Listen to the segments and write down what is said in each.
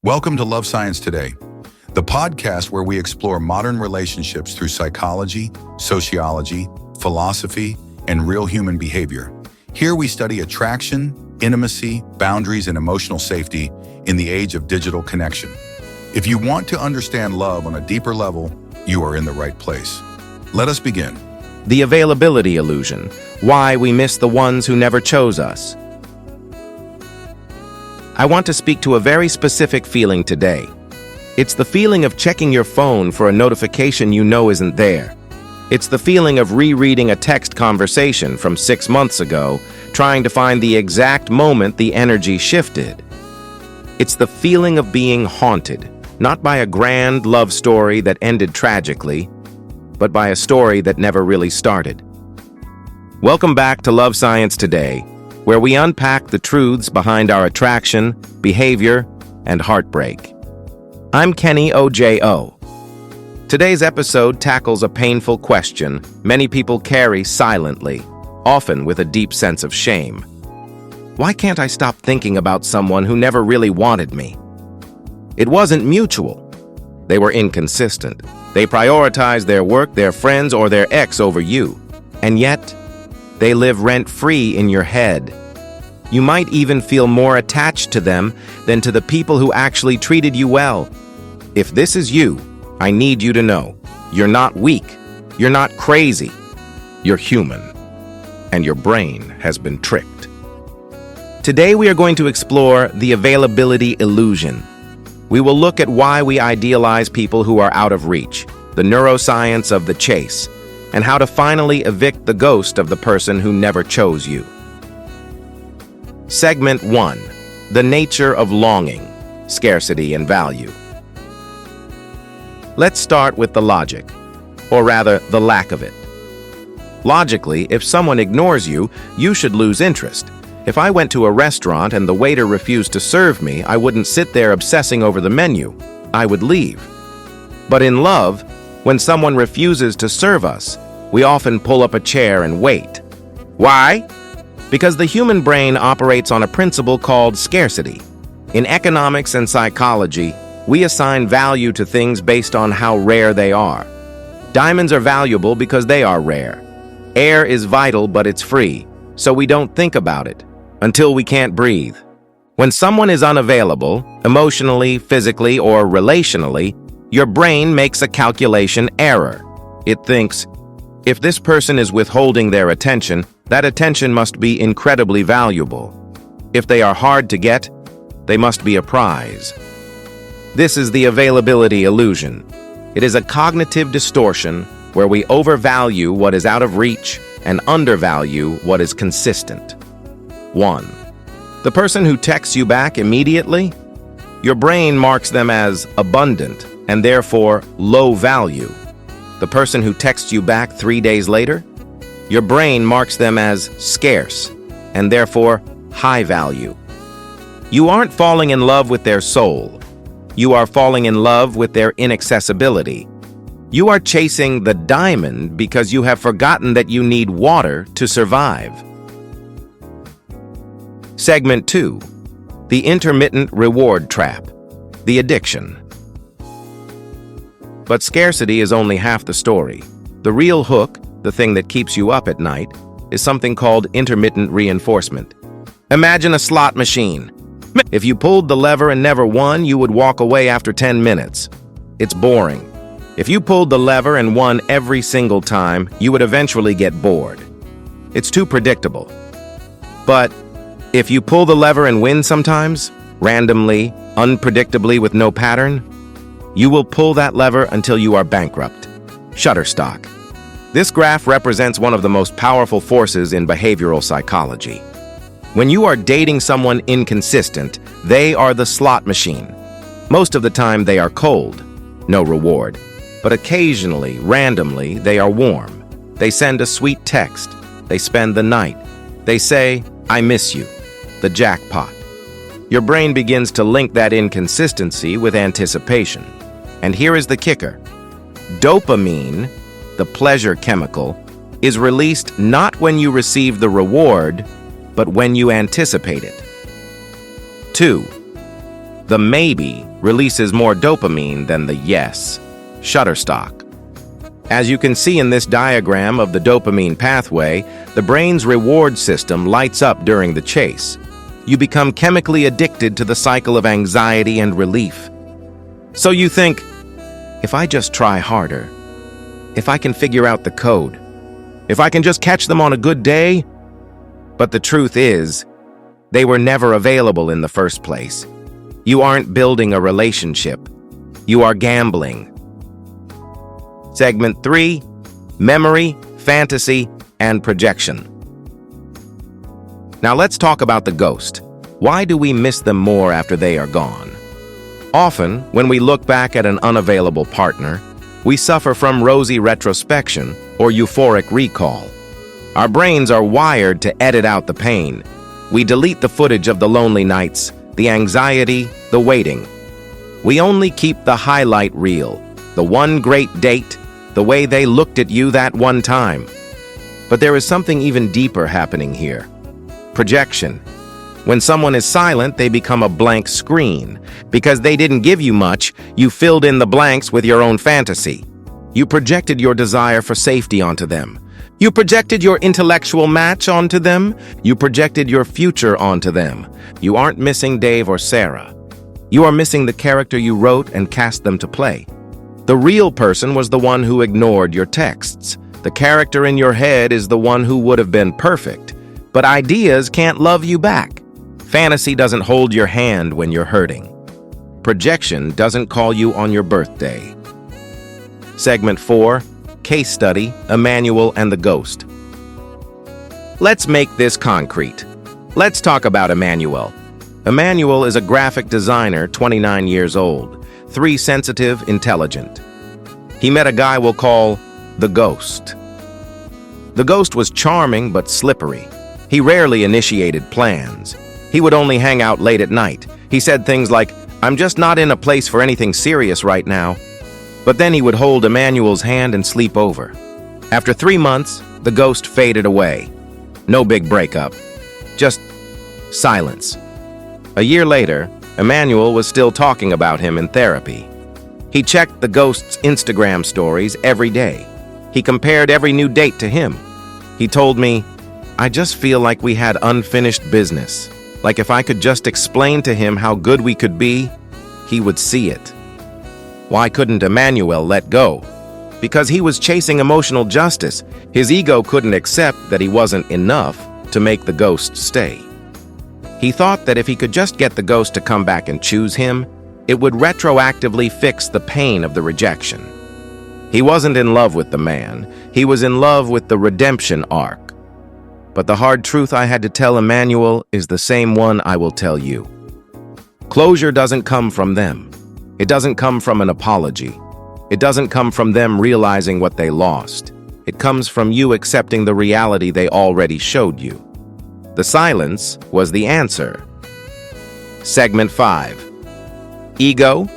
Welcome to Love Science Today, the podcast where we explore modern relationships through psychology, sociology, philosophy, and real human behavior. Here we study attraction, intimacy, boundaries, and emotional safety in the age of digital connection. If you want to understand love on a deeper level, you are in the right place. Let us begin. The availability illusion. Why we miss the ones who never chose us. I want to speak to a very specific feeling today. It's the feeling of checking your phone for a notification you know isn't there. It's the feeling of rereading a text conversation from 6 months ago, trying to find the exact moment the energy shifted. It's the feeling of being haunted, not by a grand love story that ended tragically, but by a story that never really started. Welcome back to Love Science Today, where we unpack the truths behind our attraction, behavior, and heartbreak. I'm Kenny OJO. Today's episode tackles a painful question many people carry silently, often with a deep sense of shame. Why can't I stop thinking about someone who never really wanted me? It wasn't mutual. They were inconsistent. They prioritized their work, their friends, or their ex over you. And yet, they live rent-free in your head. You might even feel more attached to them than to the people who actually treated you well. If this is you, I need you to know, you're not weak, you're not crazy, you're human, and your brain has been tricked. Today we are going to explore the availability illusion. We will look at why we idealize people who are out of reach, the neuroscience of the chase, and how to finally evict the ghost of the person who never chose you. Segment 1. The nature of longing, scarcity, and value. Let's start with the logic, or rather, the lack of it. Logically, if someone ignores you, you should lose interest. If I went to a restaurant and the waiter refused to serve me, I wouldn't sit there obsessing over the menu. I would leave. But in love, when someone refuses to serve us, we often pull up a chair and wait. Why? Because the human brain operates on a principle called scarcity. In economics and psychology, we assign value to things based on how rare they are. Diamonds are valuable because they are rare. Air is vital, but it's free, so we don't think about it until we can't breathe. When someone is unavailable, emotionally, physically, or relationally, your brain makes a calculation error. It thinks, if this person is withholding their attention, that attention must be incredibly valuable. If they are hard to get, they must be a prize. This is the availability illusion. It is a cognitive distortion where we overvalue what is out of reach and undervalue what is consistent. 1. The person who texts you back immediately? Your brain marks them as abundant and therefore low value. The person who texts you back 3 days later? Your brain marks them as scarce and therefore high value. You aren't falling in love with their soul. You are falling in love with their inaccessibility. You are chasing the diamond because you have forgotten that you need water to survive. Segment 2. The intermittent reward trap. The addiction. But scarcity is only half the story. The real hook, the thing that keeps you up at night, is something called intermittent reinforcement. Imagine a slot machine. If you pulled the lever and never won, you would walk away after 10 minutes. It's boring. If you pulled the lever and won every single time, you would eventually get bored. It's too predictable. But if you pull the lever and win sometimes, randomly, unpredictably with no pattern, you will pull that lever until you are bankrupt. Shutterstock. This graph represents one of the most powerful forces in behavioral psychology. When you are dating someone inconsistent, they are the slot machine. Most of the time they are cold, no reward. But occasionally, randomly, they are warm. They send a sweet text. They spend the night. They say, I miss you. The jackpot. Your brain begins to link that inconsistency with anticipation. And here is the kicker. Dopamine, the pleasure chemical, is released not when you receive the reward, but when you anticipate it. 2. The maybe releases more dopamine than the yes, Shutterstock. As you can see in this diagram of the dopamine pathway, the brain's reward system lights up during the chase. You become chemically addicted to the cycle of anxiety and relief. So you think, if I just try harder, if I can figure out the code, if I can just catch them on a good day. But the truth is, they were never available in the first place. You aren't building a relationship. You are gambling. Segment 3, memory, fantasy, and projection. Now let's talk about the ghost. Why do we miss them more after they are gone? Often, when we look back at an unavailable partner, we suffer from rosy retrospection or euphoric recall. Our brains are wired to edit out the pain. We delete the footage of the lonely nights, the anxiety, the waiting. We only keep the highlight reel, the one great date, the way they looked at you that one time. But there is something even deeper happening here. Projection. When someone is silent, they become a blank screen. Because they didn't give you much, you filled in the blanks with your own fantasy. You projected your desire for safety onto them. You projected your intellectual match onto them. You projected your future onto them. You aren't missing Dave or Sarah. You are missing the character you wrote and cast them to play. The real person was the one who ignored your texts. The character in your head is the one who would have been perfect. But ideas can't love you back. Fantasy doesn't hold your hand when you're hurting. Projection doesn't call you on your birthday. Segment 4, case study, Emmanuel and the ghost. Let's make this concrete. Let's talk about Emmanuel. Emmanuel is a graphic designer, 29 years old, 3 sensitive, intelligent. He met a guy we'll call the ghost. The ghost was charming but slippery. He rarely initiated plans. He would only hang out late at night. He said things like, "I'm just not in a place for anything serious right now." But then he would hold Emmanuel's hand and sleep over. After 3 months, the ghost faded away. No big breakup, just silence. A year later, Emmanuel was still talking about him in therapy. He checked the ghost's Instagram stories every day. He compared every new date to him. He told me, "I just feel like we had unfinished business. Like if I could just explain to him how good we could be, he would see it." Why couldn't Emmanuel let go? Because he was chasing emotional justice. His ego couldn't accept that he wasn't enough to make the ghost stay. He thought that if he could just get the ghost to come back and choose him, it would retroactively fix the pain of the rejection. He wasn't in love with the man. He was in love with the redemption arc. But the hard truth I had to tell Emmanuel is the same one I will tell you. Closure doesn't come from them. It doesn't come from an apology. It doesn't come from them realizing what they lost. It comes from you accepting the reality they already showed you. The silence was the answer. Segment 5. Ego,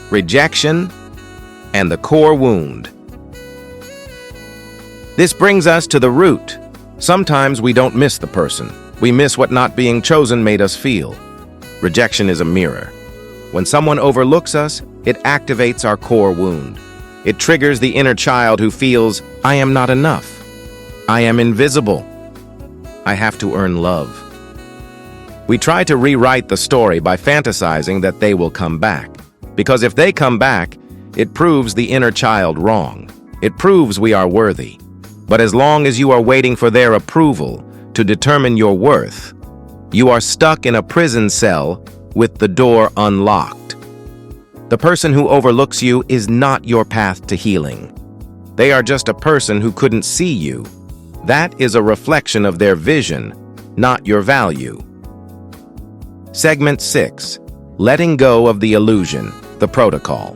rejection, and the core wound. This brings us to the root. Sometimes we don't miss the person. We miss what not being chosen made us feel. Rejection is a mirror. When someone overlooks us, it activates our core wound. It triggers the inner child who feels, "I am not enough. I am invisible. I have to earn love." We try to rewrite the story by fantasizing that they will come back. Because if they come back, it proves the inner child wrong. It proves we are worthy. But as long as you are waiting for their approval to determine your worth, you are stuck in a prison cell with the door unlocked. The person who overlooks you is not your path to healing. They are just a person who couldn't see you. That is a reflection of their vision, not your value. Segment 6. Letting go of the illusion, the protocol.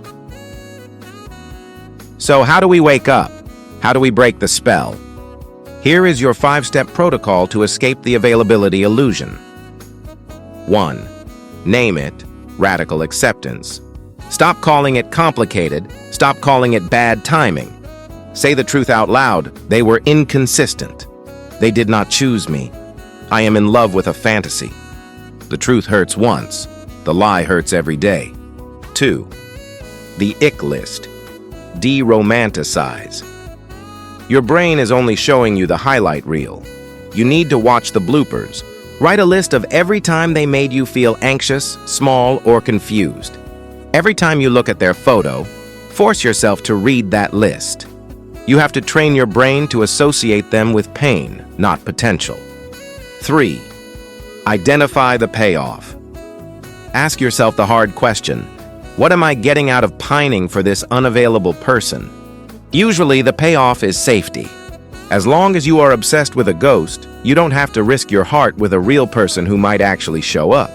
So how do we wake up? How do we break the spell? Here is your 5-step protocol to escape the availability illusion. 1. Name it, radical acceptance. Stop calling it complicated. Stop calling it bad timing. Say the truth out loud. They were inconsistent. They did not choose me. I am in love with a fantasy. The truth hurts once. The lie hurts every day. 2. The ick list. De-romanticize. Your brain is only showing you the highlight reel. You need to watch the bloopers. Write a list of every time they made you feel anxious, small, or confused. Every time you look at their photo, force yourself to read that list. You have to train your brain to associate them with pain, not potential. 3. Identify the payoff. Ask yourself the hard question: what am I getting out of pining for this unavailable person? Usually, the payoff is safety. As long as you are obsessed with a ghost, you don't have to risk your heart with a real person who might actually show up.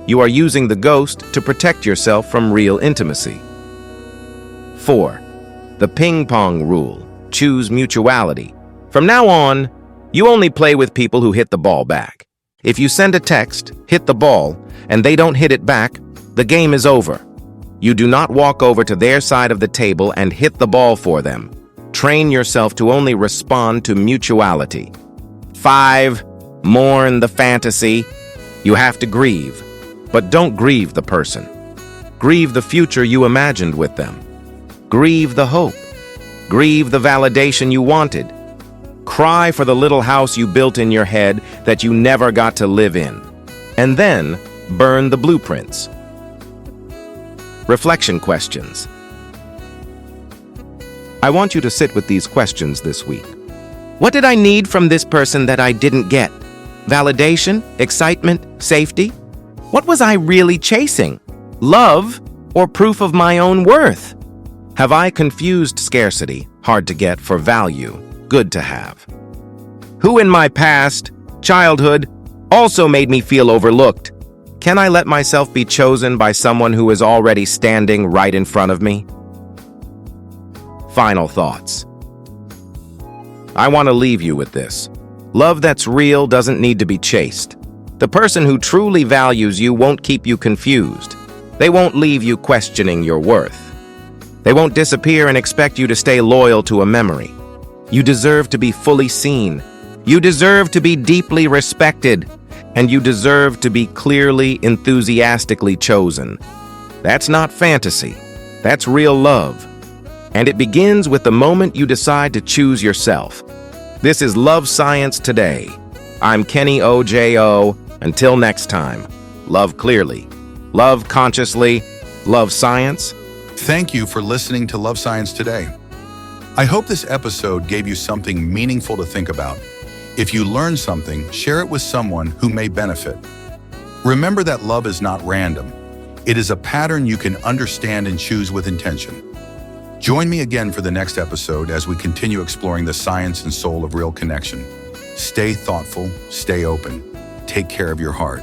You are using the ghost to protect yourself from real intimacy. 4. The ping-pong rule. Choose mutuality. From now on, you only play with people who hit the ball back. If you send a text, hit the ball, and they don't hit it back, the game is over. You do not walk over to their side of the table and hit the ball for them. Train yourself to only respond to mutuality. 5. Mourn the fantasy. You have to grieve, but don't grieve the person. Grieve the future you imagined with them. Grieve the hope. Grieve the validation you wanted. Cry for the little house you built in your head that you never got to live in. And then burn the blueprints. Reflection questions. I want you to sit with these questions this week. What did I need from this person that I didn't get? Validation, excitement, safety? What was I really chasing? Love or proof of my own worth? Have I confused scarcity, hard to get, for value, good to have? Who in my past, childhood, also made me feel overlooked? Can I let myself be chosen by someone who is already standing right in front of me? Final thoughts. I want to leave you with this. Love that's real doesn't need to be chased. The person who truly values you won't keep you confused. They won't leave you questioning your worth. They won't disappear and expect you to stay loyal to a memory. You deserve to be fully seen. You deserve to be deeply respected. And you deserve to be clearly, enthusiastically chosen. That's not fantasy. That's real love. And it begins with the moment you decide to choose yourself. This is Love Science Today. I'm Kenny OJO. Until next time, love clearly, love consciously, love science. Thank you for listening to Love Science Today. I hope this episode gave you something meaningful to think about. If you learned something, share it with someone who may benefit. Remember that love is not random. It is a pattern you can understand and choose with intention. Join me again for the next episode as we continue exploring the science and soul of real connection. Stay thoughtful, stay open, take care of your heart.